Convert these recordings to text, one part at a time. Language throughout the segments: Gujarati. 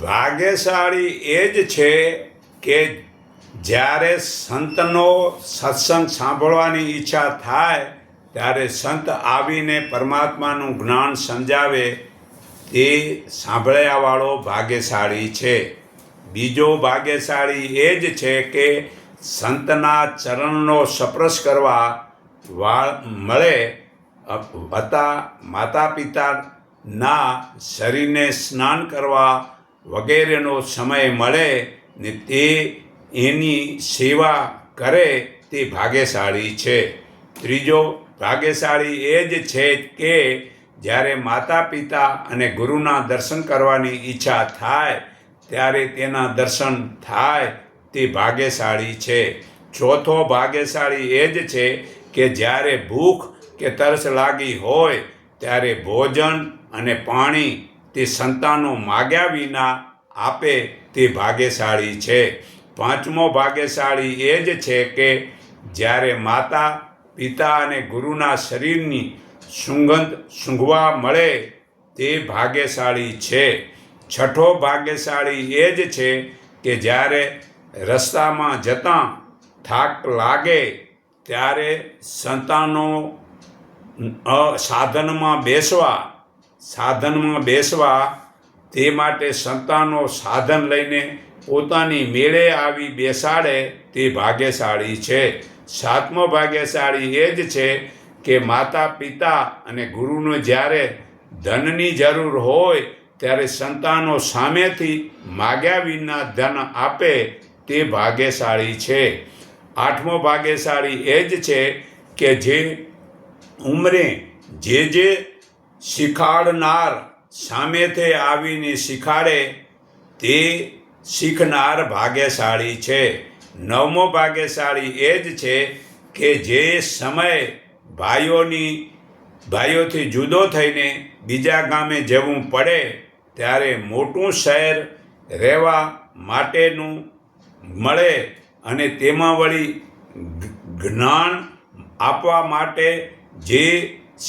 ભાગ્યશાળી એ જ છે કે જ્યારે સંતનો સત્સંગ સાંભળવાની ઈચ્છા થાય ત્યારે સંત આવીને પરમાત્માનું જ્ઞાન સમજાવે તે સાંભળ્યાવાળો ભાગ્યશાળી છે. બીજો ભાગ્યશાળી એ જ છે કે સંતના ચરણનો સ્પર્શ કરવા મળે હતા માતા પિતાના શરીરને સ્નાન કરવા વગેરેનો સમય મળે ને તે એની સેવા કરે તે ભાગ્યશાળી છે. ત્રીજો ભાગ્યશાળી એ જ છે કે જ્યારે માતા પિતા અને ગુરુના દર્શન કરવાની ઈચ્છા થાય ત્યારે તેના દર્શન થાય તે ભાગ્યશાળી છે. ચોથો ભાગ્યશાળી એ જ છે કે જ્યારે ભૂખ કે તરસ લાગી હોય ત્યારે ભોજન અને પાણી તે સંતાનો માગ્યા વિના આપે તે ભાગ્યશાળી છે. પાંચમો ભાગ્યશાળી એ જ છે કે જ્યારે માતા પિતા અને ગુરુના શરીરની સુગંધ સૂંઘવા મળે તે ભાગ્યશાળી છે. છઠ્ઠો ભાગ્યશાળી એ જ છે કે જ્યારે રસ્તામાં જતાં થાક લાગે ત્યારે સંતાનો સાધનમાં બેસવા તે માટે સંતાનો સાધન લઈને પોતાની મેળે આવી બેસાડે તે ભાગ્યશાળી છે. સાતમો ભાગ્યશાળી એ જ છે કે માતા પિતા અને ગુરુને જ્યારે ધનની જરૂર હોય ત્યારે સંતાનો સામેથી માગ્યા વિના ધન આપે તે ભાગ્યશાળી છે. આઠમો ભાગ્યશાળી એ જ છે કે જે ઉંમરે જે શીખાડનાર સામેથી આવીને શીખાડે તે શીખનાર ભાગ્યશાળી છે. નવમો ભાગ્યશાળી એ જ છે કે જે સમય ભાઈઓથી જુદો થઈને બીજા ગામે જવું પડે ત્યારે મોટું શહેર રહેવા માટેનું મળે અને તેમાં વળી જ્ઞાન આપવા માટે જે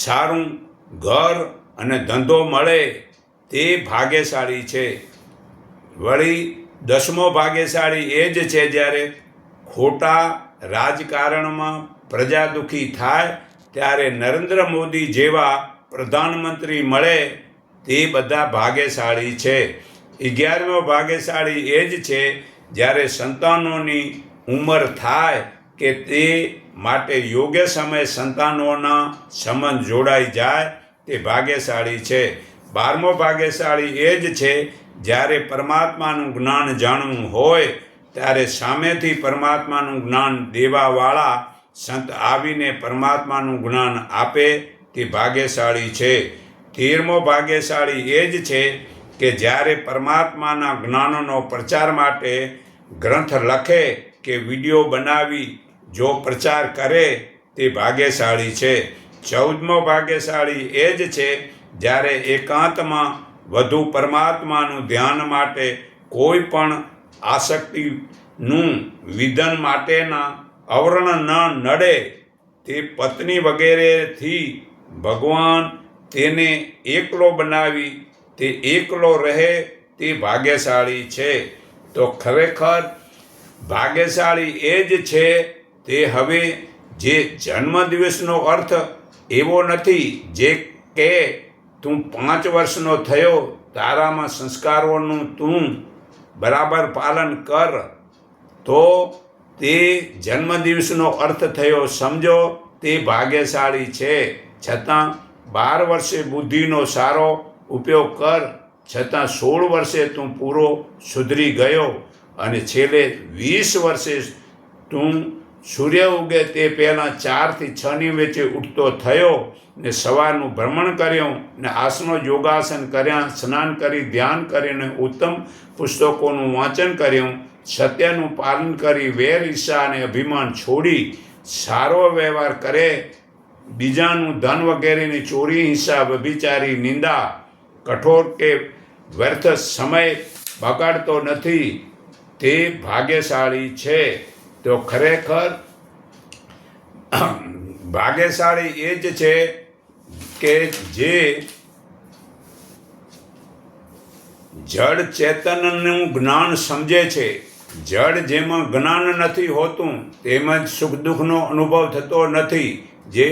સારું ઘર અને ધંધો મળે તે ભાગ્યશાળી છે. વળી દસમો ભાગ્યશાળી એ જ છે જ્યારે ખોટા રાજકારણમાં પ્રજા દુઃખી થાય ત્યારે નરેન્દ્ર મોદી જેવા પ્રધાનમંત્રી મળે તે બધા ભાગ્યશાળી છે. 11મો ભાગ્યશાળી એ જ છે જ્યારે સંતાનોની ઉંમર થાય કે તે માટે યોગ્ય સમયે સંતાનોના સંબંધ જોડાઈ જાય તે ભાગ્યશાળી છે. 12મો ભાગ્યશાળી એ જ છે જ્યારે પરમાત્માનું જ્ઞાન જાણવું હોય ત્યારે સામેથી પરમાત્માનું જ્ઞાન દેવાવાળા સંત આવીને પરમાત્માનું જ્ઞાન આપે તે ભાગ્યશાળી છે. 13મો ભાગ્યશાળી એ જ છે કે જ્યારે પરમાત્માના જ્ઞાનનો પ્રચાર માટે ગ્રંથ લખે કે વિડીયો બનાવી જો પ્રચાર કરે તે ભાગ્યશાળી છે. 14મો ભાગ્યશાળી એ જ છે જ્યારે એકાંતમાં વધુ પરમાત્માનું ધ્યાન માટે કોઈ પણ આસક્તિનું વિધન માટેના આવરણ ન નડે તે પત્ની વગેરેથી ભગવાન તેને એકલો બનાવી તે એકલો રહે તે ભાગ્યશાળી છે. તો ખરેખર ભાગ્યશાળી એ જ છે તે હવે જે જન્મદિવસનો અર્થ એવો નથી જે કે તું 5 વર્ષનો થયો તારામાં સંસ્કારોનું તું બરાબર પાલન કર તો તે જન્મદિવસનો અર્થ થયો સમજો તે ભાગ્યશાળી છે. છતાં 12 વર્ષે બુદ્ધિનો સારો ઉપયોગ કર છતાં 16 વર્ષે તું પૂરો સુધરી ગયો અને છેલ્લે 20 વર્ષે તું સૂર્ય ઉગે તે પહેલાં 4 થી 6 ની વચ્ચે ઉઠતો થયો ને સવારનું ભ્રમણ કર્યું ને આસનો યોગાસન કર્યા સ્નાન કરી ધ્યાન કરીને ઉત્તમ પુસ્તકોનું વાંચન કર્યું સત્યનું પાલન કરી વેર ઈર્ષા અને અભિમાન છોડી સારો વ્યવહાર કરે બીજાનું ધન વગેરેની ચોરી હિંસા વ્યભિચારી નિંદા કઠોર કે વ્યર્થ સમય બગાડતો નથી તે ભાગ્યશાળી છે. તો ખરેખર ભાગ્યશાળી એ જ છે કે જે જડ ચેતનનું જ્ઞાન સમજે છે. જડ જેમાં જ્ઞાન નથી હોતું તેમજ સુખ દુઃખનો અનુભવ થતો નથી. જે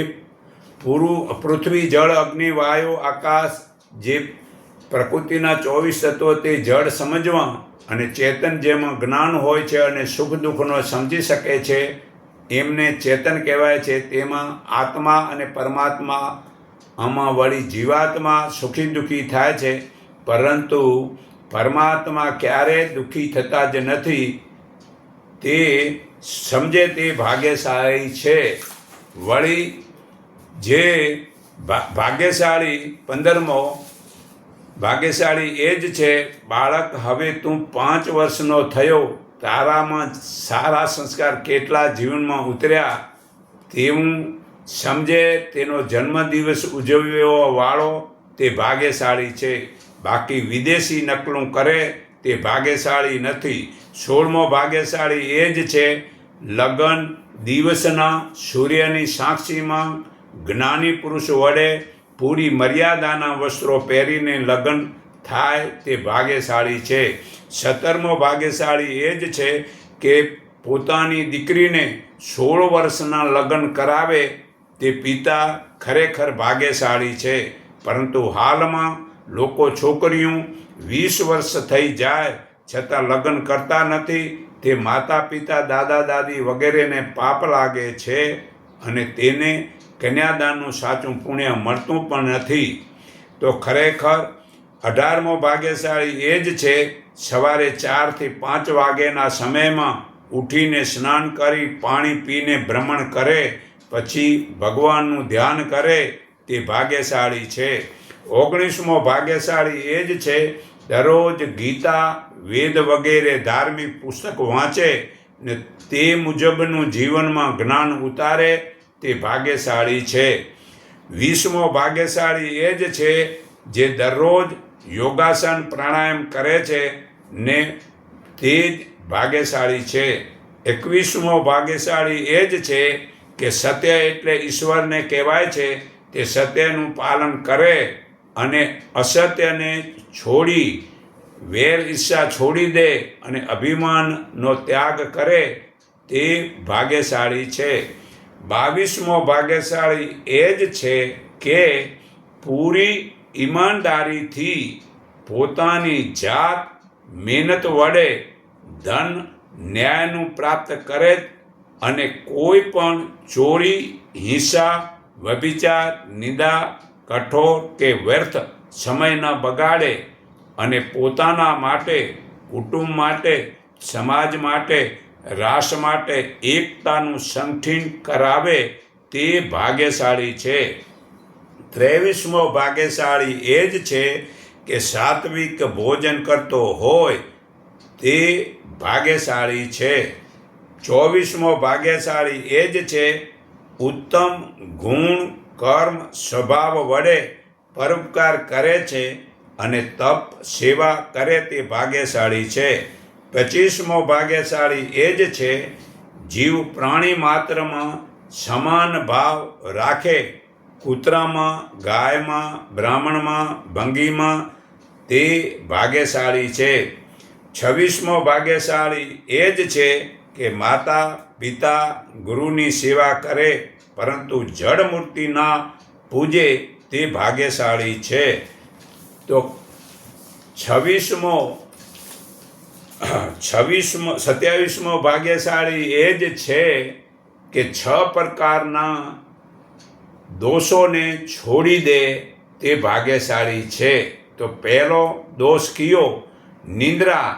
પૃથ્વી જળ અગ્નિ વાયુ આકાશ જે પ્રકૃતિના 24 તત્વો તે જળ સમજવા અને ચેતન જેમાં જ્ઞાન હોય છે અને સુખ દુઃખનો સમજી શકે છે એમને ચેતન કહેવાય છે. તેમાં આત્મા અને પરમાત્મા આમાં વળી જીવાત્મા સુખી દુઃખી થાય છે, પરંતુ પરમાત્મા ક્યારેય દુઃખી થતા જ નથી. તે સમજે તે ભાગ્યશાળી છે. વળી જે ભાગ્યશાળી 15મો ભાગ્યશાળી એ જ છે, બાળક હવે તું 5 વર્ષનો થયો, તારામાં સારા સંસ્કાર કેટલા જીવનમાં ઉતર્યા તેવું સમજે તેનો જન્મદિવસ ઉજવવા વાળો તે ભાગ્યશાળી છે. બાકી વિદેશી નકલું કરે તે ભાગ્યશાળી નથી. 16મો ભાગ્યશાળી એ જ છે, લગ્ન દિવસના સૂર્યની સાક્ષીમાં જ્ઞાની પુરુષ વડે પૂરી મર્યાદાના વસ્ત્રો પહેરીને લગ્ન થાય તે ભાગ્યશાળી છે. 17મો ભાગ્યશાળી એ જ છે કે પોતાની દીકરીને 16 વર્ષના લગ્ન કરાવે તે પિતા ખરેખર ભાગ્યશાળી છે. પરંતુ હાલમાં લોકો છોકરીઓ 20 વર્ષ થઈ જાય છતાં લગ્ન કરતા નથી. તે માતા પિતા દાદા દાદી વગેરેને પાપ લાગે છે અને તેને કન્યાદાનનું સાચું પુણ્ય મળતું પણ નથી. તો ખરેખર 18મો ભાગ્યશાળી એ જ છે, સવારે 4 થી 5 વાગ્યાના સમયમાં ઉઠીને સ્નાન કરી પાણી પીને ભ્રમણ કરે પછી ભગવાનનું ધ્યાન કરે તે ભાગ્યશાળી છે. 19મો ભાગ્યશાળી એ જ છે, દરરોજ ગીતા વેદ વગેરે ધાર્મિક પુસ્તક વાંચે ને તે મુજબનું જીવનમાં જ્ઞાન ઉતારે તે ભાગ્યશાળી છે. 20મો ભાગ્યશાળી એ જ છે, જે દરરોજ યોગાસન પ્રાણાયામ કરે છે ને તે જ ભાગ્યશાળી છે. 21મો ભાગ્યશાળી એ જ છે કે સત્ય એટલે ઈશ્વરને કહેવાય છે, તે સત્યનું પાલન કરે અને અસત્યને છોડી વેર ઈર્ષા છોડી દે અને અભિમાનનો ત્યાગ કરે તે ભાગ્યશાળી છે. 22મો ભાગ્યશાળી એ જ છે કે પૂરી ઈમાનદારીથી પોતાની જાત મહેનત વડે ધન ન્યાયનું પ્રાપ્ત કરે અને કોઈ પણ ચોરી હિંસા વ્યભિચાર નિંદા કઠોર કે વ્યર્થ સમય ન બગાડે અને પોતાના માટે કુટુંબ માટે સમાજ માટે રાષ્ટ્ર માટે એકતાનું સંગઠન કરાવે તે ભાગ્યશાળી છે. 23મો ભાગ્યશાળી એ જ છે કે સાત્વિક ભોજન કરતો હોય તે ભાગ્યશાળી છે. 24મો ભાગ્યશાળી એ જ છે, ઉત્તમ ગુણ કર્મ સ્વભાવ વડે પરોપકાર કરે છે અને તપ સેવા કરે તે ભાગ્યશાળી છે. 25મો ભાગ્યશાળી એ જ છે, જીવ પ્રાણી માત્રમાં સમાન ભાવ રાખે, કૂતરામાં ગાયમાં બ્રાહ્મણમાં ભંગીમાં તે ભાગ્યશાળી છે. 26મો ભાગ્યશાળી એ જ છે કે માતા પિતા ગુરુની સેવા કરે પરંતુ જડ મૂર્તિ ના પૂજે તે ભાગ્યશાળી છે. તો 27મો ભાગ્યશાળી એ જ છે કે 6 પ્રકારના દોષોને છોડી દે તે ભાગ્યશાળી છે. તો પહેલો દોષ કયો? નિંદ્રા.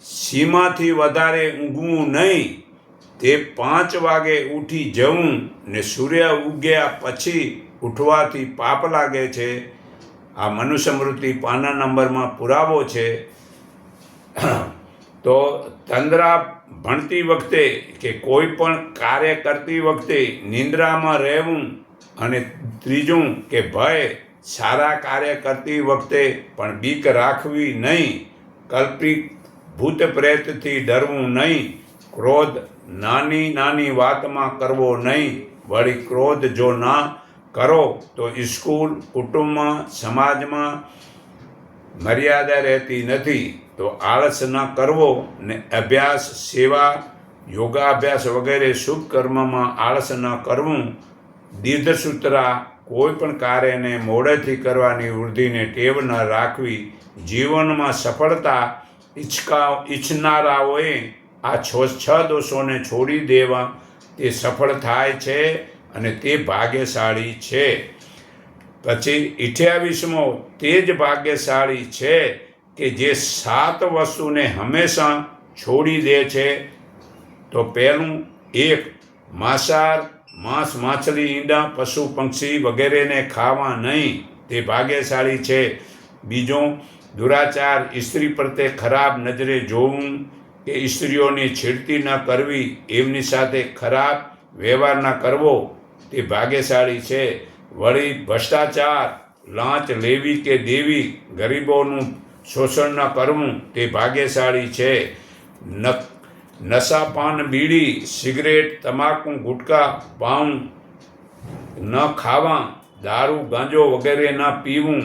સીમાથી વધારે ઊંઘવું નહીં. તે 5 વાગે ઉઠી જવું ને સૂર્ય ઉગ્યા પછી ઉઠવાથી પાપ લાગે છે. આ મનુસ્મૃતિ 5 નંબરમાં પુરાવો છે. તો તંદ્રા ભણતી વખતે કે કોઈ પણ કાર્ય કરતી વખતે નિંદ્રામાં રહેવું. અને ત્રીજું કે ભય. સારા કાર્ય કરતી વખતે પણ બીક રાખવી નહીં. કલ્પિત ભૂત પ્રેતથી ડરવું નહીં. ક્રોધ નાની નાની વાતમાં કરવો નહીં. વળી ક્રોધ જો ના કરો તો સ્કૂલ કુટુંબમાં સમાજમાં મર્યાદા રહેતી નથી. તો આળસ ન કરવો ને અભ્યાસ, સેવા, યોગાભ્યાસ વગેરે શુભ કર્મમાં આળસ ન કરવું. દીર્ઘસૂત્રા કોઈ પણ કાર્યને મોડેથી કરવાની વૃદ્ધિને ટેવ ન રાખવી. જીવનમાં સફળતા ઈચ્છનારાઓએ આ છ દોષોને છોડી દેવા. તે સફળ થાય છે અને તે ભાગ્યશાળી છે. પછી 28મો તે જ ભાગ્યશાળી છે કે જે 7 વસ્તુને હંમેશા છોડી દે છે. તો પહેલું, 1 માંસાહાર, માંસ, માછલી, ઈંડા, પશુ પક્ષી વગેરેને ખાવા નહીં. તે ભાગ્યશાળી છે. બીજો, દુરાચાર, સ્ત્રી પ્રત્યે ખરાબ નજરે જોવું કે સ્ત્રીઓની છેડતી ન કરવી, એમની સાથે ખરાબ વ્યવહાર ન કરવો, તે ભાગ્યશાળી છે. વળી ભ્રષ્ટાચાર, લાંચ લેવી કે દેવી, ગરીબોનું શોષણ ન કરવું, તે ભાગ્યશાળી છે. નશા, પાન, બીડી, સિગરેટ, તમાકુ, ગુટકા, પાઉં ન ખાવા, દારૂ, ગાંજો વગેરે ન પીવું,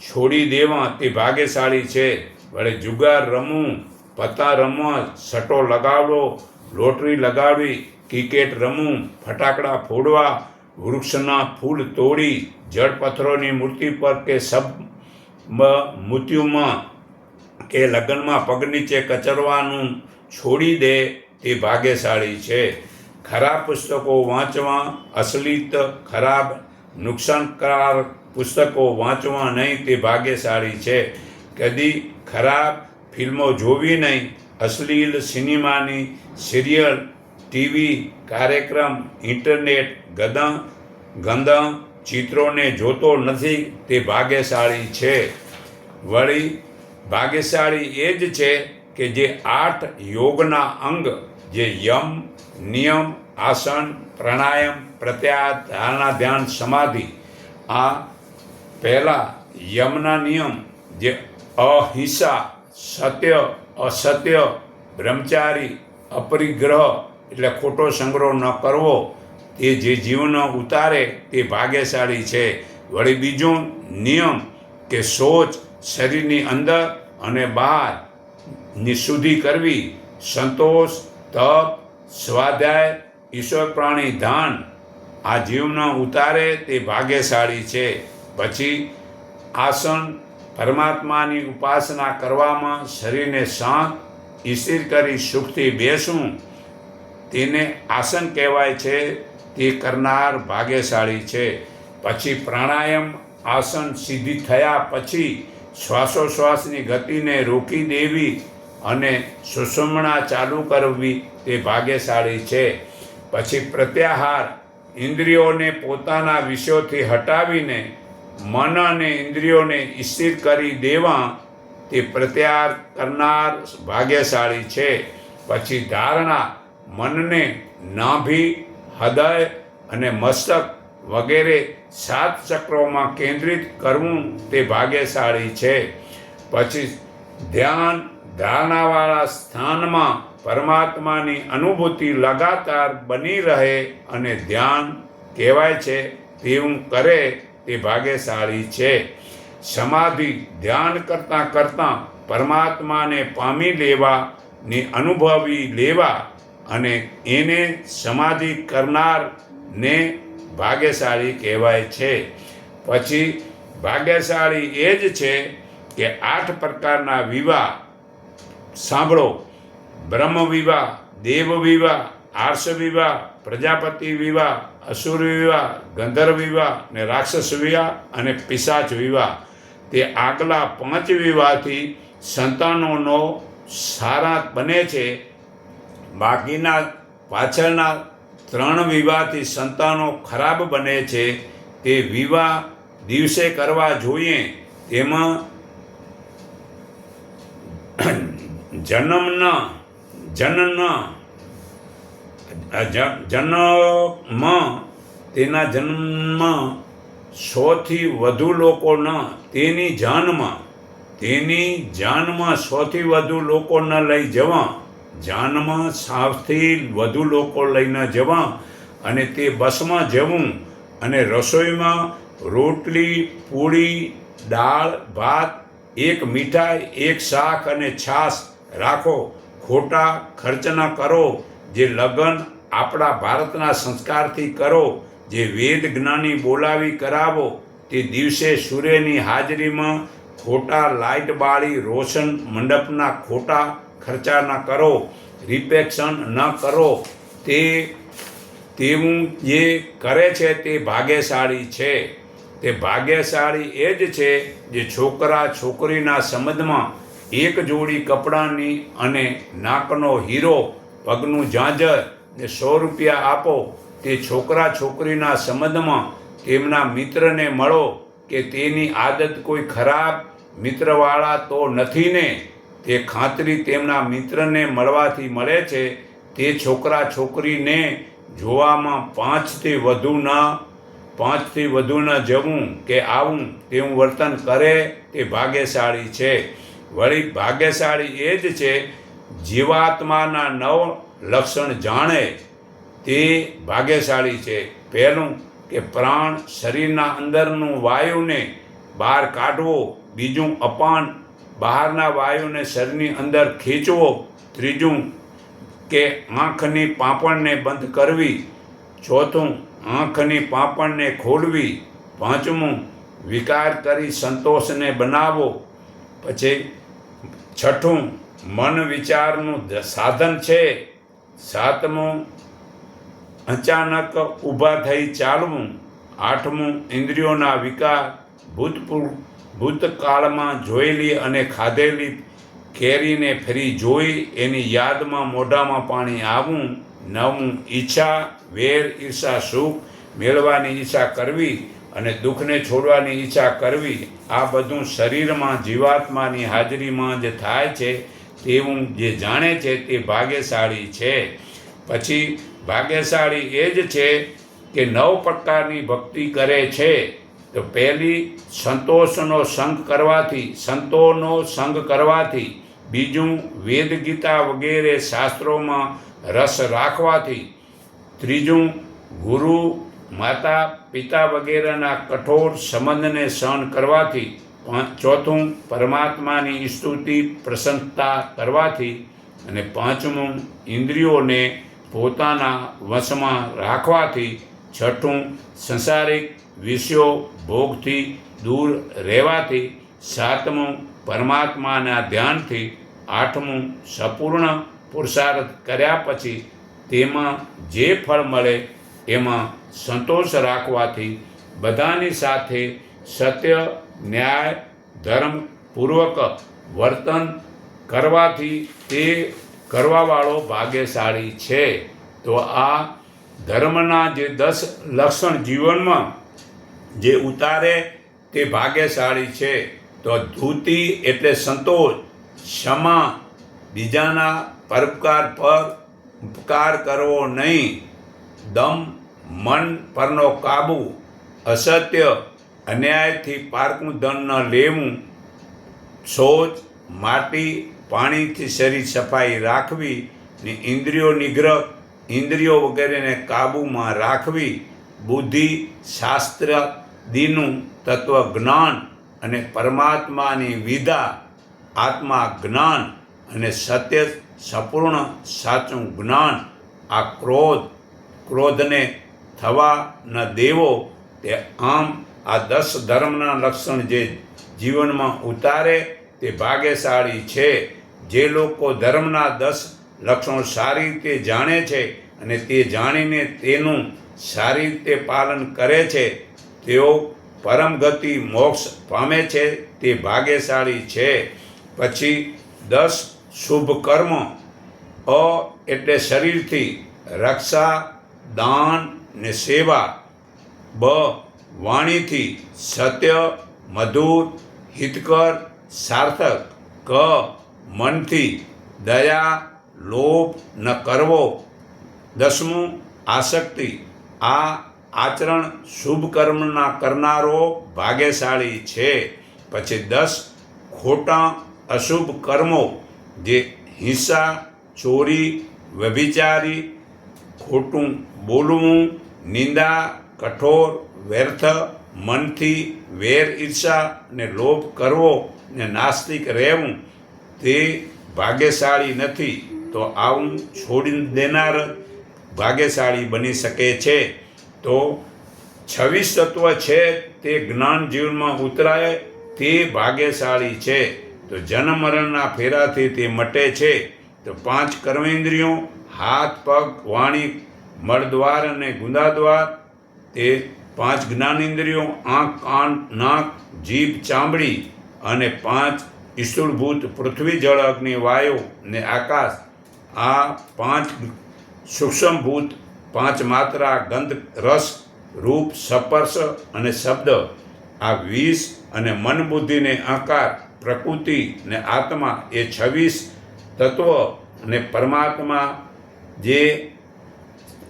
છોડી દેવા, તે ભાગ્યશાળી છે. વળી જુગાર રમવું, પત્તા રમવા, સટ્ટો લગાવવો, લોટરી લગાવવી, ક્રિકેટ રમવું, ફટાકડા ફોડવા, વૃક્ષના ફૂલ તોડી, જળ પથ્થરોની મૂર્તિ પર કે મૃત્યુમાં કે લગ્નમાં પગ નીચે કચરવાનું છોડી દે, તે ભાગ્યશાળી છે. ખરાબ પુસ્તકો વાંચવા, અશ્લીલ, ખરાબ, નુકસાનકારક પુસ્તકો વાંચવા નહીં, તે ભાગ્યશાળી છે. કદી ખરાબ ફિલ્મો જોવી નહીં. અશ્લીલ સિનેમાની, સિરિયલ, ટીવી કાર્યક્રમ, ઇન્ટરનેટ, ગંદા ચિત્રોને જોતો નથી, તે ભાગ્યશાળી છે. વળી ભાગ્યશાળી એ જ છે કે જે 8 યોગના અંગ, જે યમ, નિયમ, આસન, પ્રાણાયામ, પ્રત્યાહાર, ધારણા, ધ્યાન, સમાધિ. આ પહેલા યમના નિયમ, જે અહિંસા, સત્ય, અસત્ય, બ્રહ્મચારી, અપરિગ્રહ એટલે ખોટો સંગ્રહ ન કરવો, તે જે જીવન ઉતારે, તે ભાગ્યશાળી છે. વળી બીજો નિયમ કે શૌચ, શરીરની અંદર અને બહારની શુદ્ધિ કરવી, સંતોષ, તપ, સ્વાધ્યાય, ઈશ્વર પ્રાણી ધ્યાન, આ જીવન ઉતારે, તે ભાગ્યશાળી છે. પછી આસન, પરમાત્માની ઉપાસના કરવામાં શરીરને શાંત સ્થિર કરી સુખથી બેસવું, તેને આસન કહેવાય છે. તે કરનાર ભાગ્યશાળી છે. પછી પ્રાણાયામ, આસન સિદ્ધિ થયા પછી શ્વાસોશ્વાસની ગતિને રોકી દેવી અને સુષુમ્ના ચાલુ કરવી, તે ભાગ્યશાળી છે. પછી પ્રત્યાહાર, ઇન્દ્રિયોને પોતાના વિષયોથી હટાવીને મન અને ઇન્દ્રિયોને સ્થિર કરી દેવા, તે પ્રત્યાહાર કરનાર ભાગ્યશાળી છે. પછી ધારણા, મનને નાભી, હૃદય અને મસ્તક વગેરે 7 ચક્રોમાં કેન્દ્રિત કરવું, તે ભાગ્યશાળી છે. પછી ધ્યાન, ધારણાવાળા સ્થાનમાં પરમાત્માની અનુભૂતિ લગાતાર બની રહે અને ધ્યાન કહેવાય છે તેવું કરે, તે ભાગ્યશાળી છે. સમાધિ, ધ્યાન કરતાં કરતાં પરમાત્માને પામી લેવાની અનુભવી લેવા અને એને સમાધિ કરનારને ભાગ્યશાળી કહેવાય છે. પછી ભાગ્યશાળી એ જ છે કે 8 પ્રકારના વિવાહ સાંભળો: બ્રહ્મ વિવાહ, દેવ વિવાહ, આર્ષ વિવાહ, પ્રજાપતિ વિવાહ, અસુર વિવાહ, ગંધર્વ વિવાહ ને રાક્ષસ વિવાહ અને પિશાચ વિવાહ. તે આગલા 5 વિવાહથી સંતાનોનો સારા બને છે. બાકીના પાછળના 3 વિવાહથી સંતાનો ખરાબ બને છે. તે વિવાહ દિવસે કરવા જોઈએ. તેમાં તેના જન્મ 100થી વધુ લોકો ન તેની જાનમાં 100થી વધુ લોકો ન લઈ જવા, જાનમાં 7થી વધુ લોકો લઈને જવા અને તે બસમાં જવું અને રસોઈમાં રોટલી, પૂરી, દાળ, ભાત એક મીઠાઈ, એક શાક અને છાશ રાખો. ખોટા ખર્ચ ન કરો. જે લગ્ન આપણા ભારતના સંસ્કારથી કરો. જે વેદ જ્ઞાની બોલાવી કરાવો. તે દિવસે સૂર્યની હાજરીમાં ખોટા લાઇટ બાળી રોશન મંડપના ખોટા ખર્ચા ન કરો. રિપેક્શન ન કરો. તેવું જે કરે છે તે ભાગ્યશાળી છે. તે ભાગ્યશાળી એ જ છે જે છોકરા છોકરીના સંબંધમાં એક જોડી કપડાની અને નાકનો હીરો, પગનું ઝાંઝર ને 100 રૂપિયા આપો. તે છોકરા છોકરીના સંબંધમાં તેમના મિત્રને મળો કે તેની આદત કોઈ ખરાબ મિત્રવાળા તો નથી ને? તે ખાતરી તેમના મિત્રને મળવાથી મળે છે. તે છોકરા છોકરીને જોવામાં 5થી વધુ ન જવું કે આવું તેવું વર્તન કરે તે ભાગ્યશાળી છે. વળી ભાગ્યશાળી એ જ છે જીવાત્માના 9 લક્ષણ જાણે તે ભાગ્યશાળી છે. પહેલું કે પ્રાણ શરીરના અંદરનું વાયુને બહાર કાઢવો. બીજું અપાન બહારના વાયુને શરીરની અંદર ખેંચવો. ત્રીજું કે આંખની પાંપણને બંધ કરવી. ચોથું આંખની પાંપણને ખોલવી. પાંચમું વિકાર કરી સંતોષને બનાવવો. પછી છઠ્ઠું મન વિચારનું સાધન છે. સાતમું અચાનક ઊભા થઈ ચાલવું. આઠમું ઇન્દ્રિયોના વિકાર. ભૂતકાળમાં જોયેલી અને ખાધેલી કેરીને ફરી જોઈ એની યાદમાં મોઢામાં પાણી આવવું. નવમું ઈચ્છા, વેર, ઈર્ષા, સુખ મેળવાની ઈચ્છા કરવી અને દુઃખને છોડવાની ઈચ્છા કરવી. આ બધું શરીરમાં જીવાત્માની હાજરીમાં જે થાય છે તેવું જે જાણે છે તે ભાગ્યશાળી છે. પછી ભાગ્યશાળી એ જ છે કે 9 પ્રકારની ભક્તિ કરે છે. તો પહેલી સંતોનો સંગ કરવાથી. બીજું વેદ ગીતા વગેરે શાસ્ત્રોમાં રસ રાખવાથી. ત્રીજું ગુરુ માતા પિતા વગેરેના કઠોર સંબંધને સહન કરવાથી. ચોથું પરમાત્માની સ્તુતિ પ્રશંસા કરવાથી. અને પાંચમું ઇન્દ્રિયોને પોતાના વશમાં રાખવાથી. છઠ્ઠું સંસારિક વિષયો ભોગથી દૂર રહેવાથી. સાતમું પરમાત્માના ધ્યાનથી. આઠમું સંપૂર્ણ પુરુષાર્થ કર્યા પછી તેમાં જે ફળ મળે એમાં સંતોષ રાખવાથી. બધાની સાથે સત્ય, ન્યાય, ધર્મપૂર્વક વર્તન કરવાથી તે કરવાવાળો ભાગ્યશાળી છે. તો આ ધર્મના જે 10 લક્ષણ જીવનમાં જે ઉતારે તે ભાગ્યશાળી છે. તો ધૂતિ એટલે સંતોષ, ક્ષમા, બીજાના પરોપકાર પર ઉપકાર કરવો નહીં, દમ, મન પરનો કાબુ, અસત્ય, અન્યાયથી પારકું ધન ન લેવું, શૌચ, માટી પાણીથી શરીર સફાઈ રાખવી ને ઇન્દ્રિયો નિગ્રહ, ઇન્દ્રિયો વગેરેને કાબૂમાં રાખવી, બુદ્ધિ, શાસ્ત્ર, દીનું તત્વ જ્ઞાન અને પરમાત્માની વિદા, આત્મા જ્ઞાન અને સત્ય સંપૂર્ણ સાચું જ્ઞાન. આ ક્રોધને થવા ન દેવો. તે આમ આ 10 ધર્મના લક્ષણ જે જીવનમાં ઉતારે તે ભાગ્યશાળી છે. જે લોકો ધર્મના 10 લક્ષણો સારી રીતે જાણે છે અને તે જાણીને તેનું સારી રીતે પાલન કરે છે તેઓ પરમ ગતિ મોક્ષ પામે છે તે ભાગ્યશાળી છે. પછી 10 શુભ કર્મ. અ એટલે શરીરથી રક્ષા, દાન ને સેવા. બ વાણીથી સત્ય, મધુર, હિતકર, સાર્થક. ક મનથી દયા, લોભ ન કરવો. 10મું આસક્તિ. આ આચરણ શુભ કર્મના કરનારો ભાગ્યશાળી છે. પછી 10 ખોટા અશુભ કર્મો જે હિંસા, ચોરી, વ્યભિચારી, ખોટું બોલવું, નિંદા, કઠોર, વ્યર્થ, મનથી વેર ઈર્ષા ને લોભ કરવો ને નાસ્તિક રહેવું તે ભાગ્યશાળી નથી. તો આવું છોડી દેનાર ભાગ્યશાળી બની શકે છે. તો 26 તત્વ છે તે જ્ઞાન જીવનમાં ઉતરાય તે ભાગ્યશાળી છે. તો જન્મ મરણના ફેરાથી તે મટે છે. તો 5 કર્મેન્દ્રિયો હાથ પગ વાણી મળદ્વાર અને ગુદાદ્વાર, તે 5 જ્ઞાનેન્દ્રિયો આંખ કાન નાક જીભ ચામડી, અને 5 ઈશ્વરભૂત પૃથ્વી જળ અગ્નિ વાયુ ને આકાશ. આ 5 સૂક્ષ્મભૂત, 5 માત્રા ગંધ રસ રૂપ સ્પર્શ અને શબ્દ, આ 20 અને મન બુદ્ધિને અહંકાર પ્રકૃતિ ને આત્મા, એ 26 તત્વ અને પરમાત્મા, જે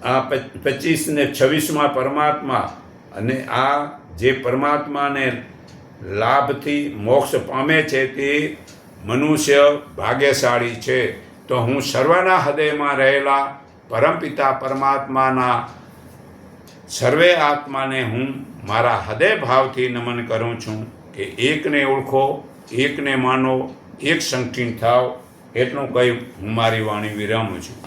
આ 25 ને 26માં પરમાત્મા, અને આ જે પરમાત્માને લાભથી મોક્ષ પામે છે તે મનુષ્ય ભાગ્યશાળી છે. તો હું સર્વના હૃદયમાં રહેલા પરમપિતા પરમાત્માના સર્વે આત્માને હું મારા હૃદય ભાવથી નમન કરું છું કે એકને ઓળખો, એકને માનો, એક સંકીર્ણ થાવ. એટલું કહી હું મારી વાણી વિરામું છું.